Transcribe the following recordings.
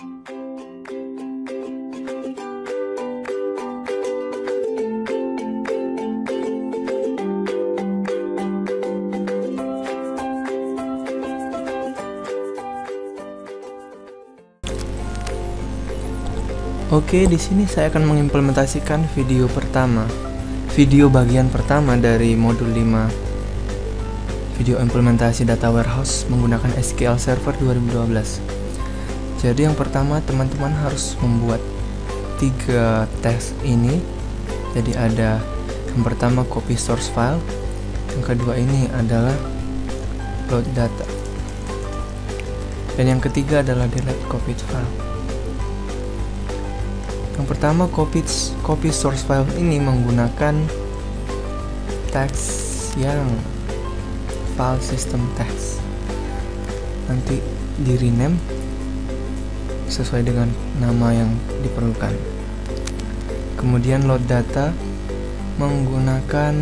Oke, di sini saya akan mengimplementasikan video bagian pertama dari modul 5 video implementasi data warehouse menggunakan SQL Server 2012. Jadi yang pertama teman-teman harus membuat 3 tes ini. Jadi ada yang pertama copy source file, yang kedua ini adalah load data, dan yang ketiga adalah delete copied file. Yang pertama copy source file ini menggunakan teks yang file system text, nanti di rename sesuai dengan nama yang diperlukan. Kemudian load data menggunakan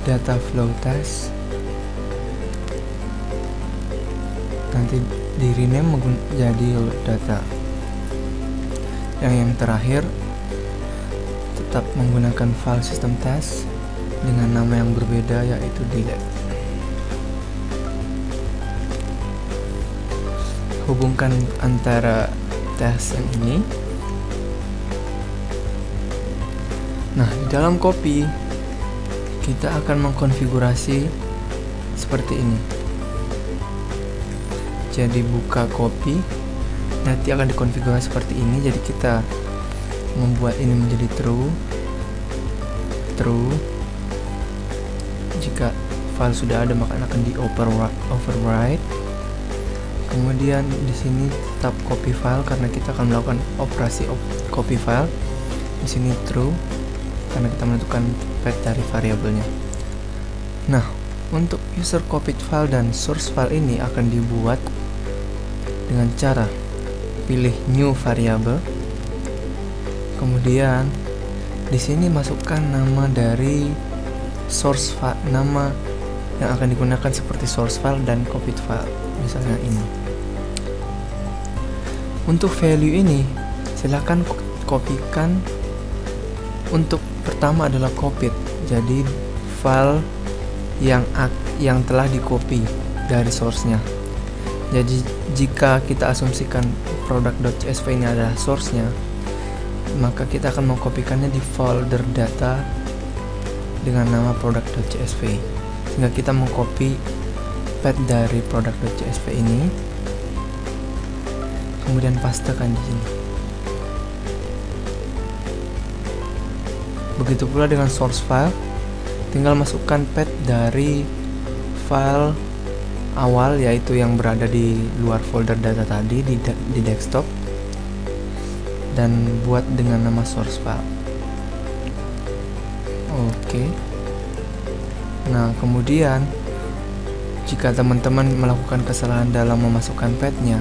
data flow test, nanti di rename jadi load data. Yang terakhir tetap menggunakan file system test dengan nama yang berbeda, yaitu delete. Hubungkan antara tes yang ini. Nah, di dalam copy kita akan mengkonfigurasi seperti ini. Jadi buka copy, nanti akan dikonfigurasi seperti ini. Jadi kita membuat ini menjadi true. Jika file sudah ada maka akan di overwrite. Kemudian di sini tetap copy file karena kita akan melakukan operasi copy file. Di sini true karena kita menentukan path dari variabelnya. Nah, untuk user copied file dan source file ini akan dibuat dengan cara pilih new variable, kemudian di sini masukkan nama dari source file, nama yang akan digunakan seperti source file dan copied file, misalnya ini. Untuk value ini silahkan kopikan. Untuk pertama adalah copied, jadi file yang telah di copy dari source-nya. Jadi jika kita asumsikan product.csv ini adalah source-nya, maka kita akan mengkopikannya di folder data dengan nama product.csv, sehingga kita mengcopy path dari product.csv ini, kemudian pastekan di sini. Begitu pula dengan source file, tinggal masukkan path dari file awal, yaitu yang berada di luar folder data tadi di desktop, dan buat dengan nama source file. Oke. Nah, kemudian jika teman-teman melakukan kesalahan dalam memasukkan path-nya,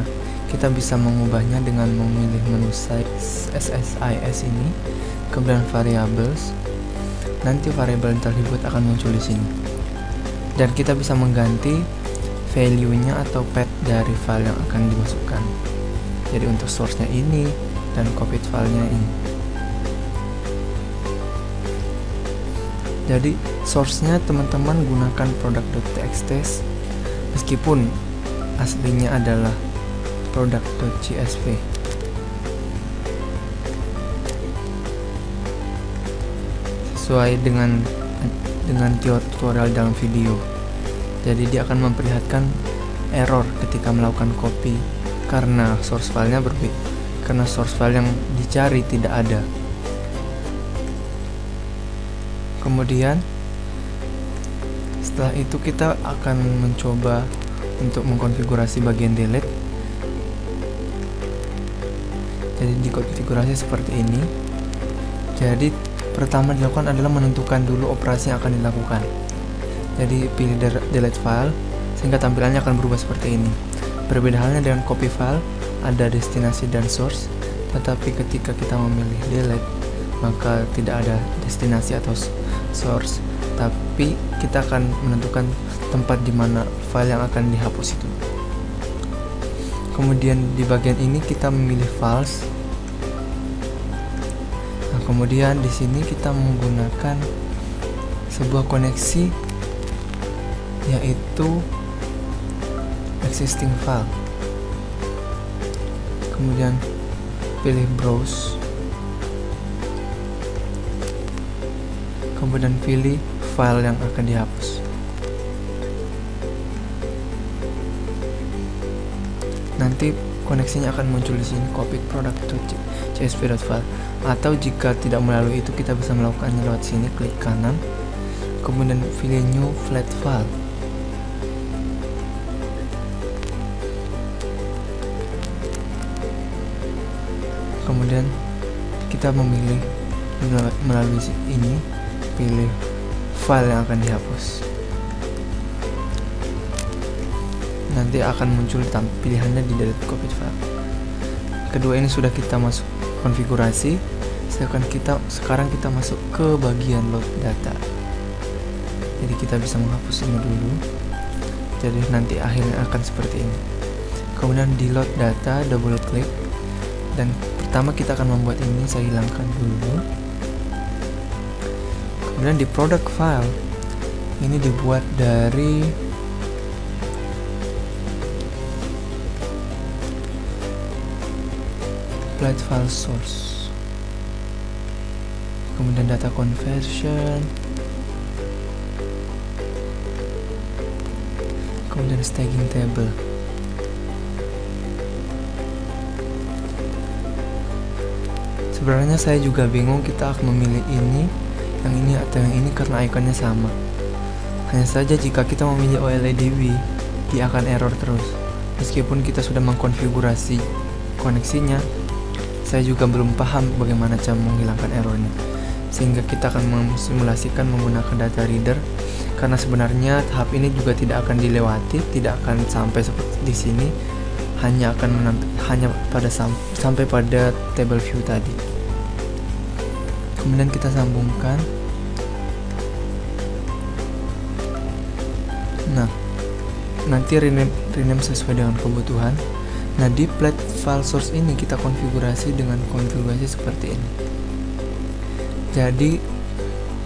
kita bisa mengubahnya dengan memilih menu SSIS ini, kemudian variables. Nanti variabel yang tersebut akan muncul di sini. Dan kita bisa mengganti value-nya atau path dari file yang akan dimasukkan. Jadi untuk source-nya ini dan copied file-nya ini. Jadi source-nya teman-teman gunakan product.txt meskipun aslinya adalah product.csv. Sesuai dengan tutorial dalam video. Jadi dia akan memperlihatkan error ketika melakukan copy karena source filenya berbeda, karena source file yang dicari tidak ada. Kemudian setelah itu kita akan mencoba untuk mengkonfigurasi bagian delete. Jadi dikonfigurasi seperti ini. Jadi pertama dilakukan adalah menentukan dulu operasi yang akan dilakukan. Jadi pilih delete file sehingga tampilannya akan berubah seperti ini. Berbeda halnya dengan copy file, ada destinasi dan source, tetapi ketika kita memilih delete maka tidak ada destinasi atau source, tapi kita akan menentukan tempat di mana file yang akan dihapus itu. Kemudian di bagian ini kita memilih files. Nah, kemudian di sini kita menggunakan sebuah koneksi, yaitu existing file. Kemudian pilih browse, kemudian pilih file yang akan dihapus. Nanti koneksinya akan muncul di sini, copy product to csv.file. Atau jika tidak melalui itu, kita bisa melakukannya lewat sini, klik kanan, kemudian pilih new flat file. Kemudian kita memilih melalui ini, pilih file yang akan dihapus. Nanti akan muncul pilihannya di delete copy file. Kedua ini sudah kita masuk konfigurasi. Sekarang kita masuk ke bagian load data. Jadi kita bisa menghapus ini dulu. Jadi nanti akhirnya akan seperti ini. Kemudian di load data, double klik, dan pertama kita akan membuat ini, saya hilangkan dulu. Kemudian di product file, ini dibuat dari file source, kemudian data conversion, kemudian staging table. Sebenarnya saya juga bingung kita akan memilih ini, yang ini atau yang ini karena ikonnya sama. Hanya saja jika kita memilih OLEDB, dia akan error terus. Meskipun kita sudah mengkonfigurasi koneksinya, saya juga belum paham bagaimana cara menghilangkan errornya, sehingga kita akan memsimulasikan menggunakan data reader. Karena sebenarnya tahap ini juga tidak akan dilewati, tidak akan sampai seperti di sini, hanya sampai pada table view tadi. Kemudian kita sambungkan. Nah, nanti rename sesuai dengan kebutuhan. Nah, di flat file source ini kita konfigurasi dengan konfigurasi seperti ini. Jadi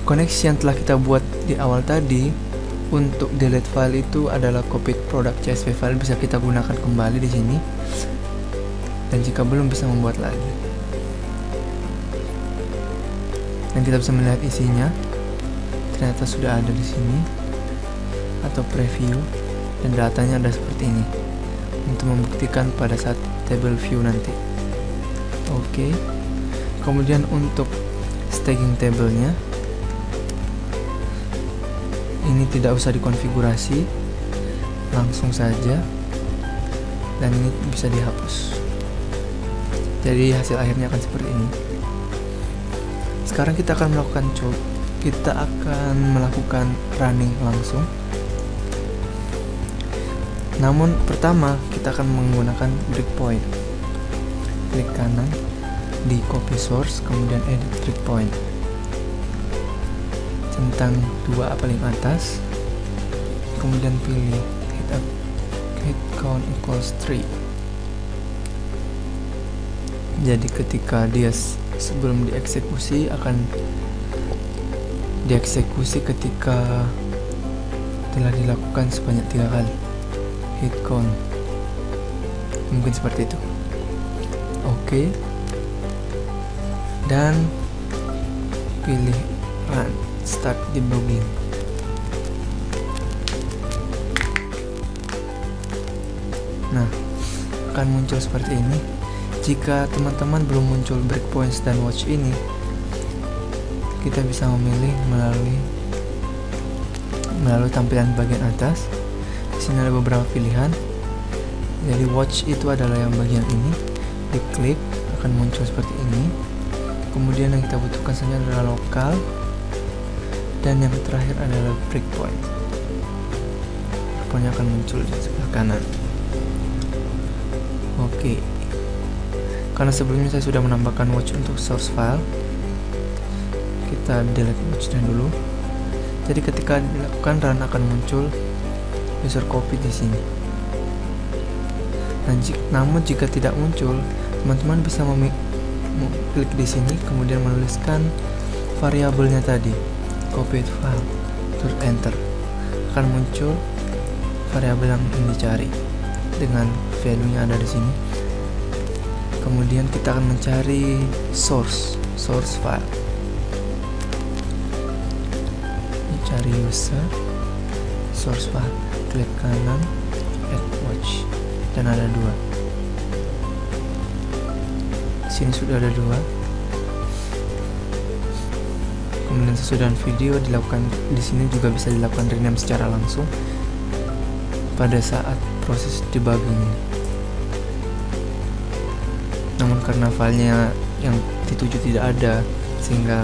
koneksi yang telah kita buat di awal tadi untuk delete file itu adalah copy product csv file, bisa kita gunakan kembali di sini. Dan jika belum, bisa membuat lagi. Dan kita bisa melihat isinya. Ternyata sudah ada di sini, atau preview, dan datanya ada seperti ini, untuk membuktikan pada saat table view nanti. Oke. Kemudian untuk staging table-nya, ini tidak usah dikonfigurasi, langsung saja, dan ini bisa dihapus. Jadi hasil akhirnya akan seperti ini. Sekarang kita akan melakukan running langsung. Namun pertama kita akan menggunakan breakpoint. Klik kanan di copy source, kemudian edit breakpoint. Centang 2 paling atas, kemudian pilih hit count equals 3. Jadi ketika dia sebelum dieksekusi, akan dieksekusi ketika telah dilakukan sebanyak 3 kali. Hit count, mungkin seperti itu. Oke. Dan pilih run, start debugging. Nah, akan muncul seperti ini. Jika teman-teman belum muncul breakpoints dan watch ini, kita bisa memilih melalui tampilan bagian atas. Di sini ada beberapa pilihan. Jadi watch itu adalah yang bagian ini. Diklik, akan muncul seperti ini. Kemudian yang kita butuhkan saja adalah lokal, dan yang terakhir adalah breakpoint. Breakpointnya akan muncul di sebelah kanan. Oke. Karena sebelumnya saya sudah menambahkan watch untuk source file, kita delete watchnya dulu. Jadi ketika dilakukan run akan muncul user copy di sini. Namun jika tidak muncul, teman-teman bisa klik di sini, kemudian menuliskan variabelnya tadi, copied file, terus enter. Akan muncul variabel yang ingin dicari dengan value-nya ada di sini. Kemudian kita akan mencari source file. Cari user, source file, klik kanan, add watch, dan ada 2. Di sini sudah ada 2. Kemudian sesudah video dilakukan di sini juga bisa dilakukan rename secara langsung pada saat proses debugging ini. Namun karena filenya yang dituju tidak ada, sehingga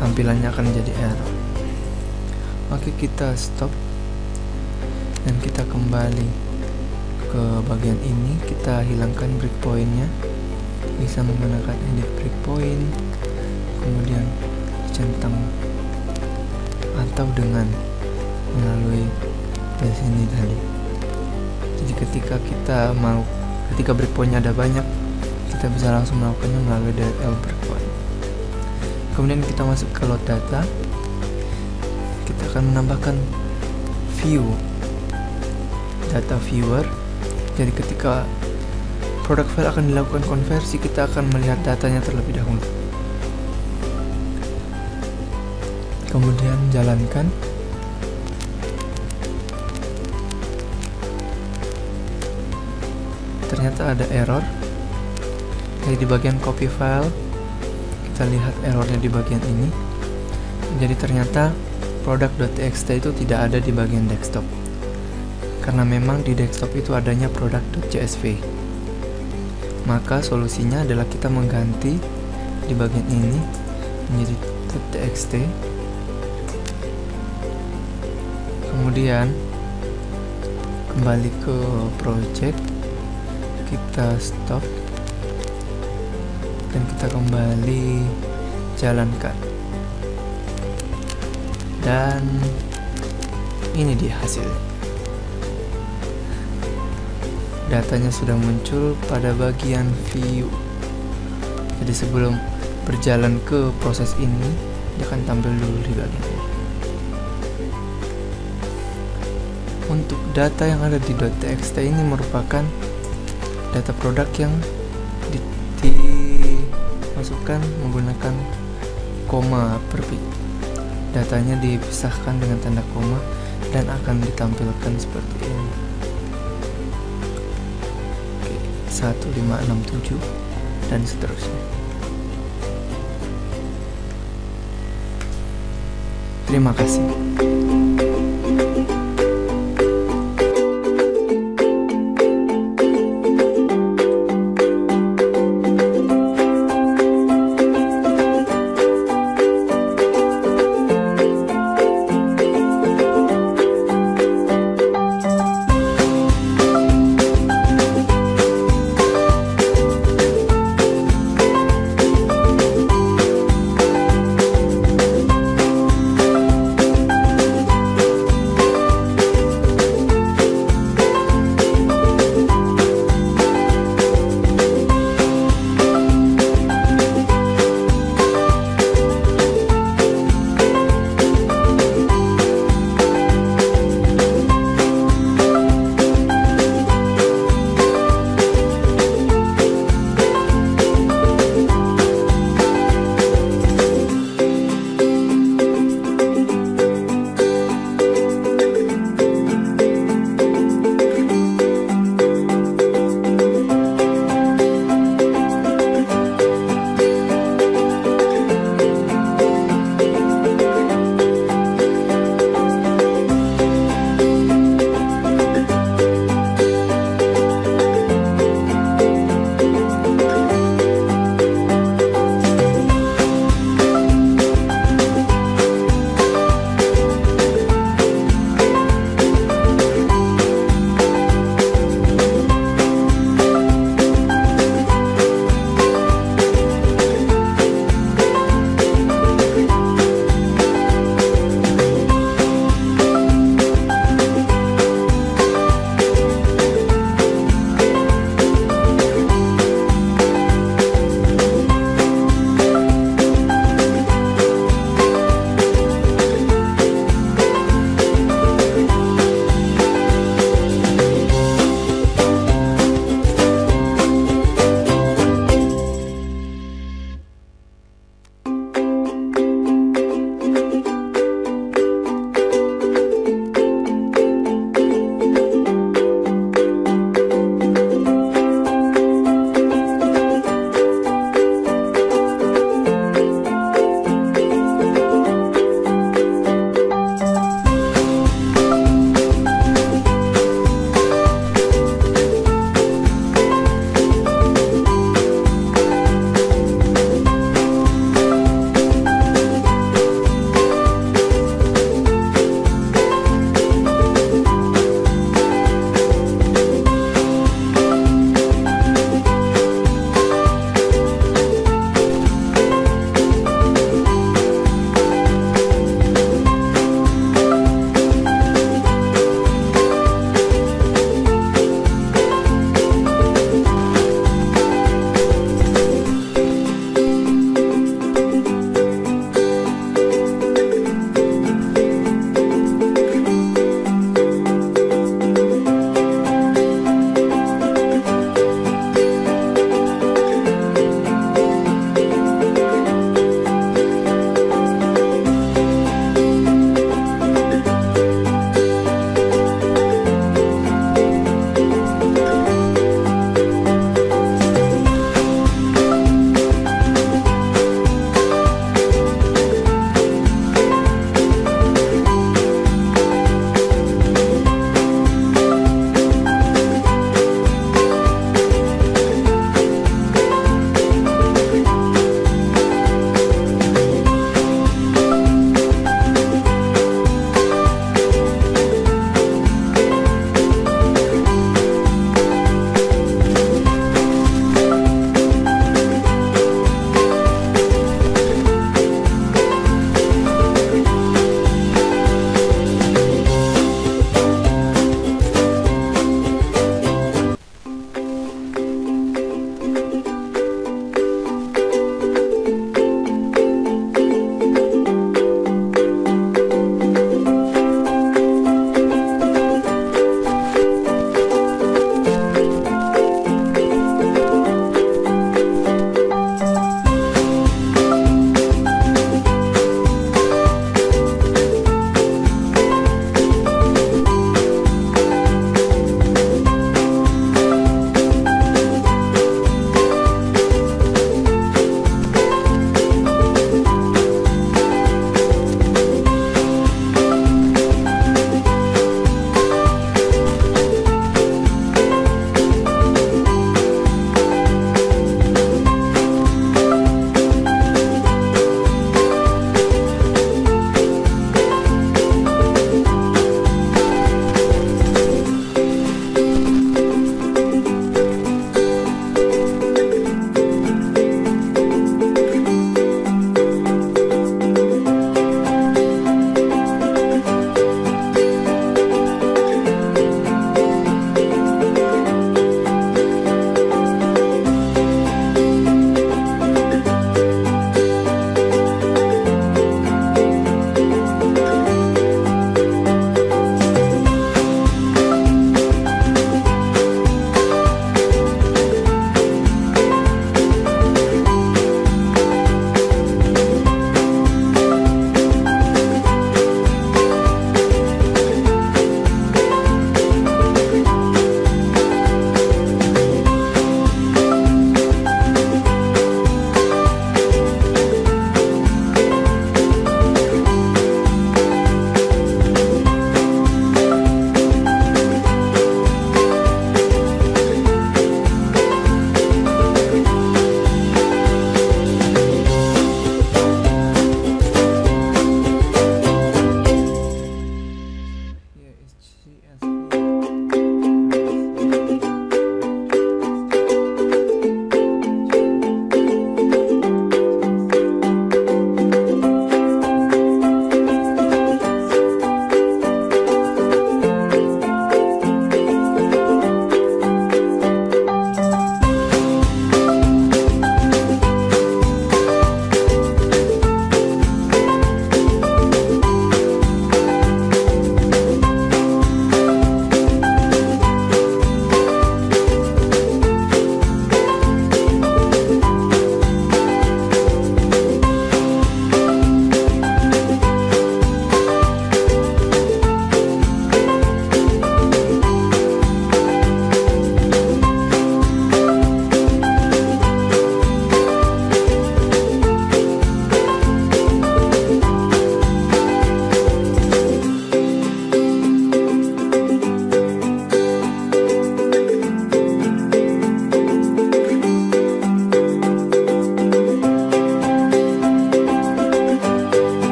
tampilannya akan menjadi error. Oke, kita stop dan kita kembali ke bagian ini. Kita hilangkan breakpointnya, bisa menggunakan edit breakpoint, kemudian centang atau dengan melalui dari sini tadi. Jadi ketika breakpointnya ada banyak, kita bisa langsung melakukannya melalui DL breakpoint. Kemudian kita masuk ke load data. Kita akan menambahkan view data viewer. Jadi ketika product file akan dilakukan konversi, kita akan melihat datanya terlebih dahulu. Kemudian jalankan. Ternyata ada error. Jadi di bagian copy file, kita lihat errornya di bagian ini. Jadi ternyata product.txt itu tidak ada di bagian desktop, karena memang di desktop itu adanya product.csv. Maka solusinya adalah kita mengganti di bagian ini menjadi .txt. Kemudian kembali ke project, kita stop dan kita kembali jalankan, dan ini dia hasilnya. Datanya sudah muncul pada bagian view. Jadi sebelum berjalan ke proses ini, dia akan tampil dulu di bagian ini. Untuk data yang ada di .txt ini merupakan data produk yang dimasukkan menggunakan koma per bit. Datanya dipisahkan dengan tanda koma dan akan ditampilkan seperti ini. Oke, 1567 dan seterusnya. Terima kasih.